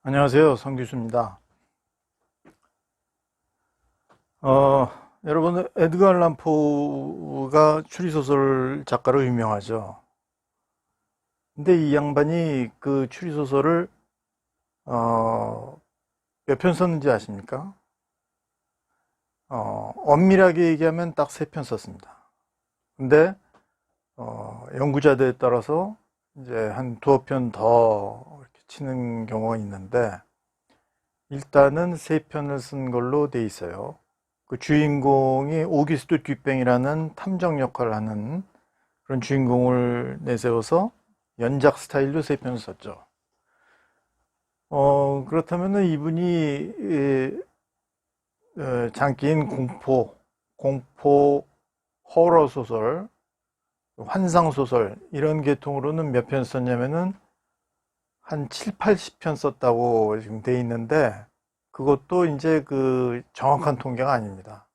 안녕하세요. 성규수입니다. 여러분, 에드가 알란 포가 추리소설 작가로 유명하죠. 근데 이 양반이 그 추리소설을, 몇 편 썼는지 아십니까? 엄밀하게 얘기하면 딱 3편 썼습니다. 근데, 연구자들에 따라서 이제 한 2편 더 이렇게 치는 경우가 있는데, 일단은 3편을 쓴 걸로 돼 있어요. 그 주인공이 오기스트 듀뱅이라는 탐정 역할을 하는 그런 주인공을 내세워서 연작 스타일로 3편을 썼죠. 그렇다면은 이분이 장기인 공포, 호러 소설, 환상 소설 이런 계통으로는 몇 편 썼냐면은 한 7, 80편 썼다고 지금 돼 있는데 그것도 이제 그 정확한 통계가 아닙니다.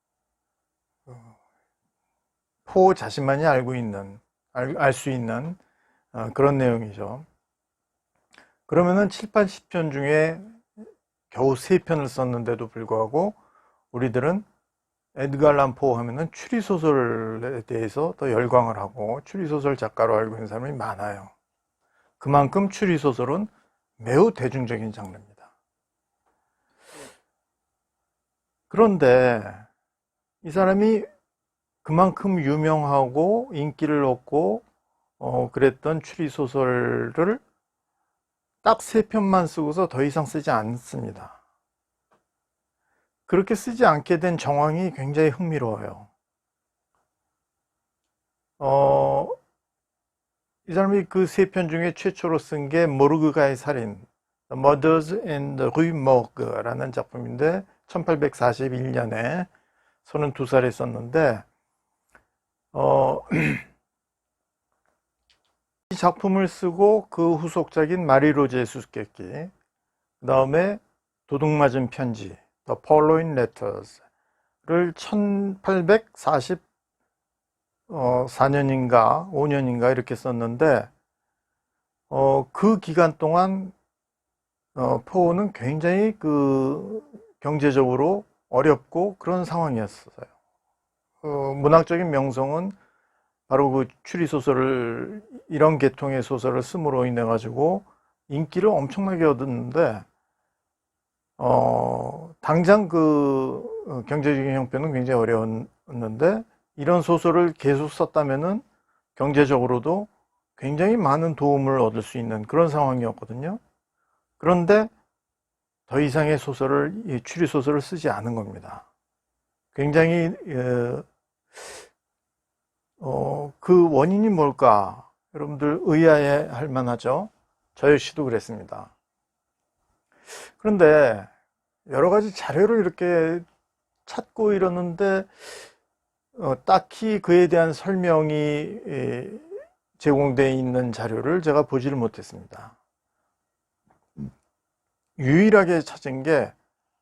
포 자신만이 알고 있는, 알 수 있는 그런 내용이죠. 그러면은 7, 80편 중에 겨우 3편을 썼는데도 불구하고 우리들은 에드가 알란 포 하면은 추리소설에 대해서 더 열광을 하고 추리소설 작가로 알고 있는 사람이 많아요. 그만큼 추리소설은 매우 대중적인 장르입니다. 그런데 이 사람이 그만큼 유명하고 인기를 얻고 그랬던 추리소설을 딱 3편만 쓰고서 더 이상 쓰지 않습니다. 그렇게 쓰지 않게 된 정황이 굉장히 흥미로워요. 이 사람이 그 3편 중에 최초로 쓴 게 모르그가의 살인, The Murders in the Rue Morgue라는 작품인데 1841년에 32살에 썼는데 이 작품을 쓰고 그 후속작인 마리로제의 수수께끼, 그 다음에 도둑맞은 편지, The Following Letters를 1844년인가 5년인가 이렇게 썼는데 그 기간 동안 포는 굉장히 그 경제적으로 어렵고 그런 상황이었어요. 문학적인 명성은 바로 그 추리소설을, 이런 계통의 소설을 씀으로 인해 가지고 인기를 엄청나게 얻었는데, 당장 그 경제적인 형편은 굉장히 어려웠는데, 이런 소설을 계속 썼다면은 경제적으로도 굉장히 많은 도움을 얻을 수 있는 그런 상황이었거든요. 그런데 더 이상의 소설을, 추리소설을 쓰지 않은 겁니다. 굉장히, 그 원인이 뭘까? 여러분들 의아해 할 만하죠? 저 역시도 그랬습니다. 그런데 여러 가지 자료를 이렇게 찾고 이러는데 딱히 그에 대한 설명이 제공되어 있는 자료를 제가 보지를 못했습니다. 유일하게 찾은 게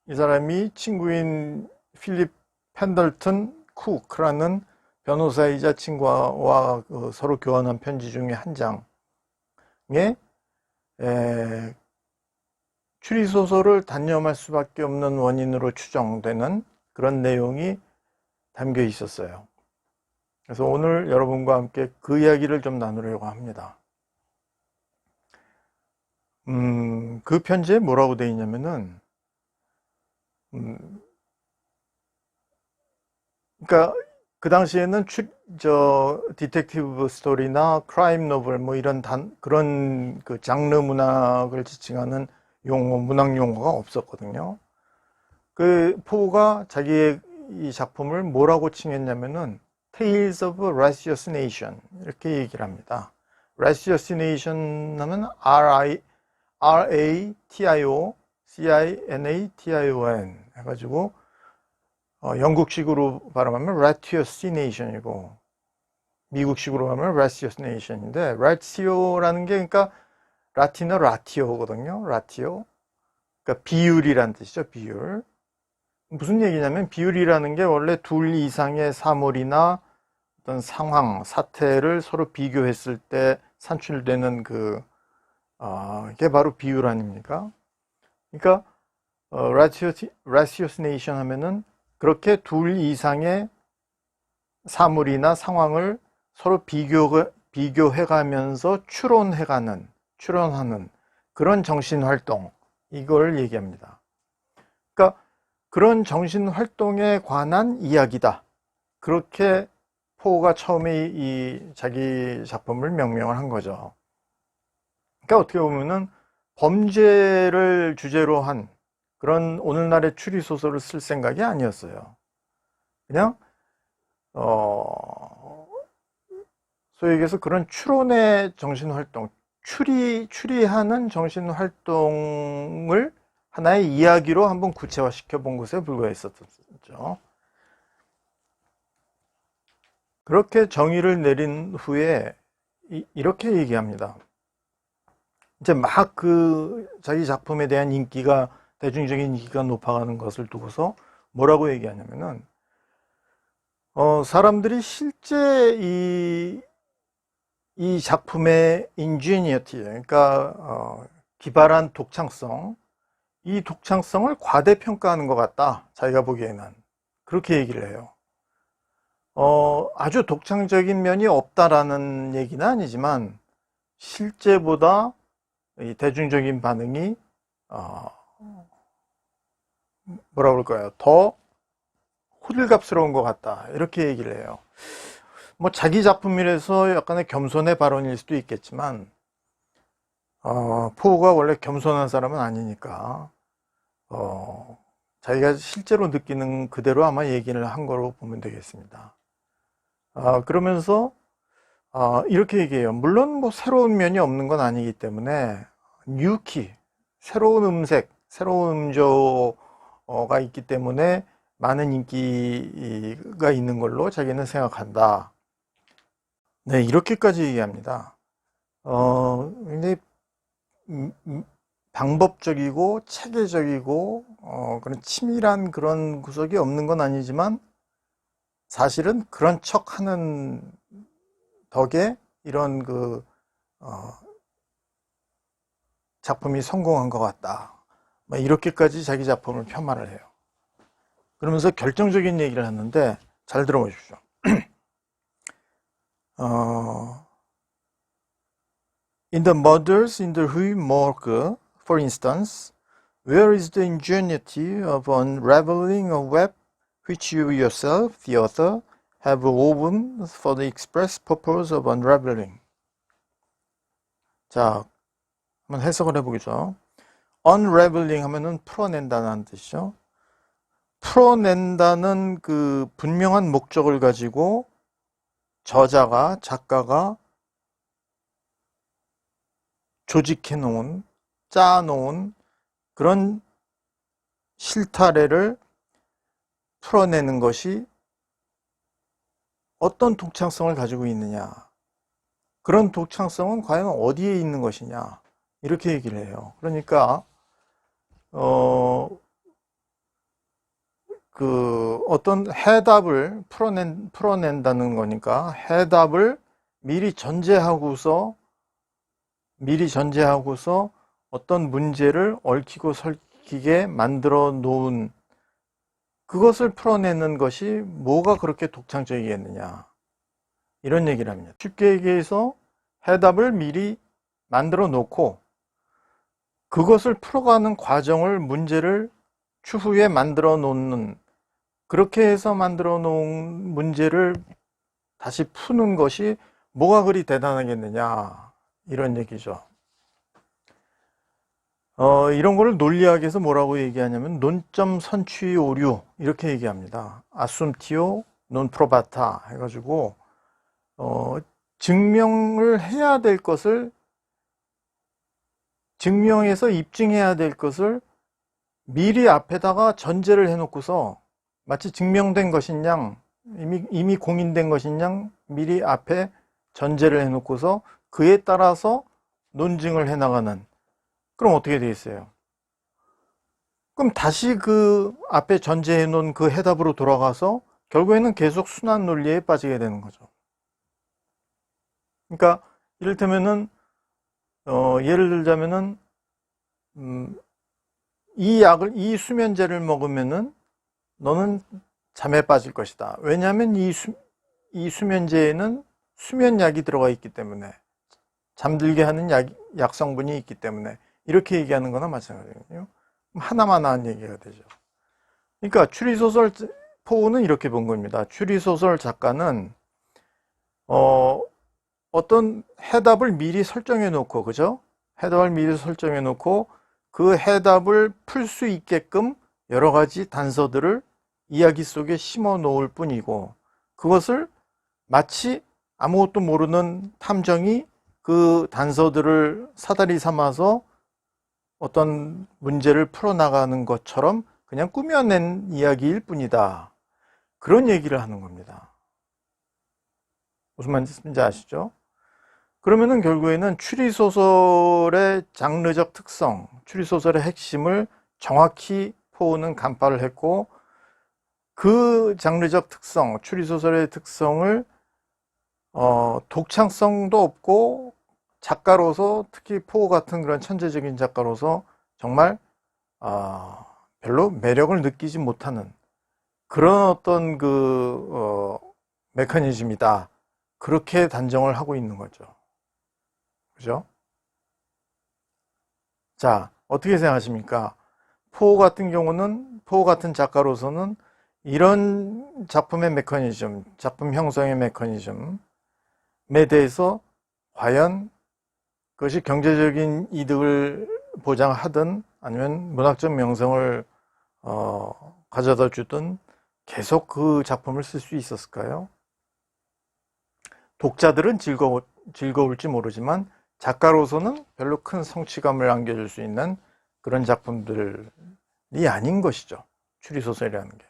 이 사람이 친구인 필립 펜들턴 쿡라는 변호사이자 친구와 서로 교환한 편지 중에 한 장에 추리소설을 단념할 수밖에 없는 원인으로 추정되는 그런 내용이 담겨 있었어요. 그래서 오늘 여러분과 함께 그 이야기를 좀 나누려고 합니다. 그 편지에 뭐라고 되어 있냐면은, 그러니까 그 당시에는 디텍티브 스토리나 크라임 노블 뭐 이런 그런 그 장르 문학을 지칭하는 용어, 문학 용어가 없었거든요. 그 포가 자기의 이 작품을 뭐라고 칭했냐면은 Tales of Ratiocination 이렇게 얘기를 합니다. Ratiocination 하면 R-A-T-I-O-C-I-N-A-T-I-O-N 해가지고 영국식으로 발음하면 Ratiocination이고 미국식으로 하면 Ratiocination인데 Ratio라는 게 그러니까 라틴어 라티오거든요. 라티오. 그러니까 비율이란 뜻이죠. 비율. 무슨 얘기냐면 비율이라는 게 원래 둘 이상의 사물이나 어떤 상황, 사태를 서로 비교했을 때 산출되는 이게 바로 비율 아닙니까? 그러니까 ratiocination 하면은 그렇게 둘 이상의 사물이나 상황을 서로 비교해가면서 추론하는 그런 정신활동, 이걸 얘기합니다. 그러니까 그런 정신활동에 관한 이야기다. 그렇게 포가 처음에 이 자기 작품을 명명을 한 거죠. 그러니까 어떻게 보면은 범죄를 주제로 한 그런 오늘날의 추리소설을 쓸 생각이 아니었어요. 그냥 소위 얘기해서 그런 추론의 정신활동, 추리하는 정신활동을 하나의 이야기로 한번 구체화시켜 본 것에 불과했었죠. 그렇게 정의를 내린 후에 이렇게 얘기합니다. 이제 막 자기 작품에 대한 대중적인 인기가 높아가는 것을 두고서 뭐라고 얘기하냐면은, 사람들이 실제 이 작품의 ingenuity, 그러니까 기발한 독창성, 이 독창성을 과대평가하는 것 같다. 자기가 보기에는 그렇게 얘기를 해요. 아주 독창적인 면이 없다라는 얘기는 아니지만 실제보다 이 대중적인 반응이 뭐라 그럴까요? 더 호들갑스러운 것 같다. 이렇게 얘기를 해요. 뭐 자기 작품이라서 약간의 겸손의 발언일 수도 있겠지만 포가 원래 겸손한 사람은 아니니까 자기가 실제로 느끼는 그대로 아마 얘기를 한 거로 보면 되겠습니다. 그러면서 이렇게 얘기해요. 물론 뭐 새로운 면이 없는 건 아니기 때문에 뉴키, 새로운 음색, 새로운 음조가 있기 때문에 많은 인기가 있는 걸로 자기는 생각한다. 네, 이렇게까지 얘기합니다. 굉장히 방법적이고 체계적이고 그런 치밀한 그런 구석이 없는 건 아니지만 사실은 그런 척 하는 덕에 이런 작품이 성공한 것 같다. 이렇게까지 자기 작품을 폄하를 해요. 그러면서 결정적인 얘기를 하는데 잘 들어보십시오. In the murders in the Rue Morgue, for instance, where is the ingenuity of unraveling a web which you yourself, the author, have woven for the express purpose of unraveling? 자, 한번 해석을 해보겠죠. unraveling 하면은 풀어낸다는 뜻이죠. 풀어낸다는 그 분명한 목적을 가지고 작가가 조직해 놓은, 짜 놓은 그런 실타래를 풀어내는 것이 어떤 독창성을 가지고 있느냐. 그런 독창성은 과연 어디에 있는 것이냐. 이렇게 얘기를 해요. 그러니까, 어떤 해답을 풀어낸다는 거니까 해답을 미리 전제하고서 어떤 문제를 얽히고 설키게 만들어 놓은 그것을 풀어내는 것이 뭐가 그렇게 독창적이겠느냐. 이런 얘기를 합니다. 쉽게 얘기해서 해답을 미리 만들어 놓고 그것을 풀어가는 과정을 문제를 추후에 만들어 놓는 그렇게 해서 만들어 놓은 문제를 다시 푸는 것이 뭐가 그리 대단하겠느냐. 이런 얘기죠. 이런 거를 논리학에서 뭐라고 얘기하냐면 논점 선취 오류 이렇게 얘기합니다. assumptio non probata 해가지고 증명을 해야 될 것을 증명해서 입증해야 될 것을 미리 앞에다가 전제를 해놓고서 마치 증명된 것인 양 이미 공인된 것인 양 미리 앞에 전제를 해놓고서 그에 따라서 논증을 해나가는 그럼 어떻게 되겠어요? 그럼 다시 그 앞에 전제해 놓은 그 해답으로 돌아가서 결국에는 계속 순환 논리에 빠지게 되는 거죠. 그러니까 이를테면은 예를 들자면은 이 수면제를 먹으면은 너는 잠에 빠질 것이다. 왜냐하면 이 수면제에는 수면약이 들어가 있기 때문에, 잠들게 하는 약 성분이 있기 때문에, 이렇게 얘기하는 거나 마찬가지거든요. 하나만한 얘기가 되죠. 그러니까 추리소설 포우는 이렇게 본 겁니다. 추리소설 작가는 어떤 해답을 미리 설정해 놓고, 그죠? 해답을 미리 설정해 놓고 그 해답을 풀 수 있게끔 여러 가지 단서들을 이야기 속에 심어 놓을 뿐이고, 그것을 마치 아무것도 모르는 탐정이 그 단서들을 사다리 삼아서 어떤 문제를 풀어나가는 것처럼 그냥 꾸며낸 이야기일 뿐이다. 그런 얘기를 하는 겁니다. 무슨 말인지 아시죠? 그러면은 결국에는 추리소설의 장르적 특성, 추리소설의 핵심을 정확히 포우는 간파를 했고, 그 장르적 특성, 추리소설의 특성을 독창성도 없고, 작가로서, 특히 포우 같은 그런 천재적인 작가로서 정말 별로 매력을 느끼지 못하는 그런 어떤 메커니즘이다. 그렇게 단정을 하고 있는 거죠. 그죠? 자, 어떻게 생각하십니까? 포우 같은 작가로서는 이런 작품의 메커니즘, 작품 형성의 메커니즘에 대해서 과연 그것이 경제적인 이득을 보장하든 아니면 문학적 명성을 가져다 주든 계속 그 작품을 쓸 수 있었을까요? 독자들은 즐거울지 모르지만 작가로서는 별로 큰 성취감을 안겨줄 수 있는 그런 작품들이 아닌 것이죠. 추리소설이라는 게.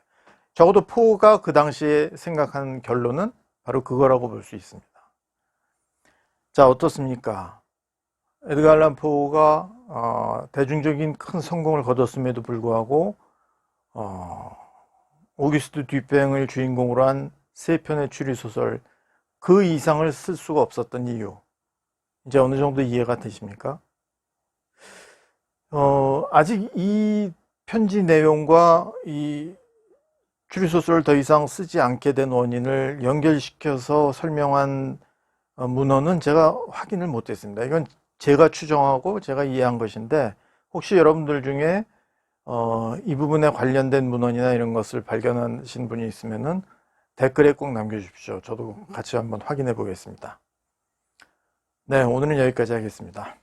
적어도 포가 그 당시에 생각한 결론은 바로 그거라고 볼 수 있습니다. 자, 어떻습니까? 에드가 알란 포가 대중적인 큰 성공을 거뒀음에도 불구하고 오기스트 듀팽을 주인공으로 한 세 편의 추리소설, 그 이상을 쓸 수가 없었던 이유, 이제 어느 정도 이해가 되십니까? 아직 이 편지 내용과 이 추리소설을 더 이상 쓰지 않게 된 원인을 연결시켜서 설명한 문헌은 제가 확인을 못했습니다. 이건 제가 추정하고 제가 이해한 것인데, 혹시 여러분들 중에 이 부분에 관련된 문헌이나 이런 것을 발견하신 분이 있으면은 댓글에 꼭 남겨주십시오. 저도 같이 한번 확인해 보겠습니다. 네, 오늘은 여기까지 하겠습니다.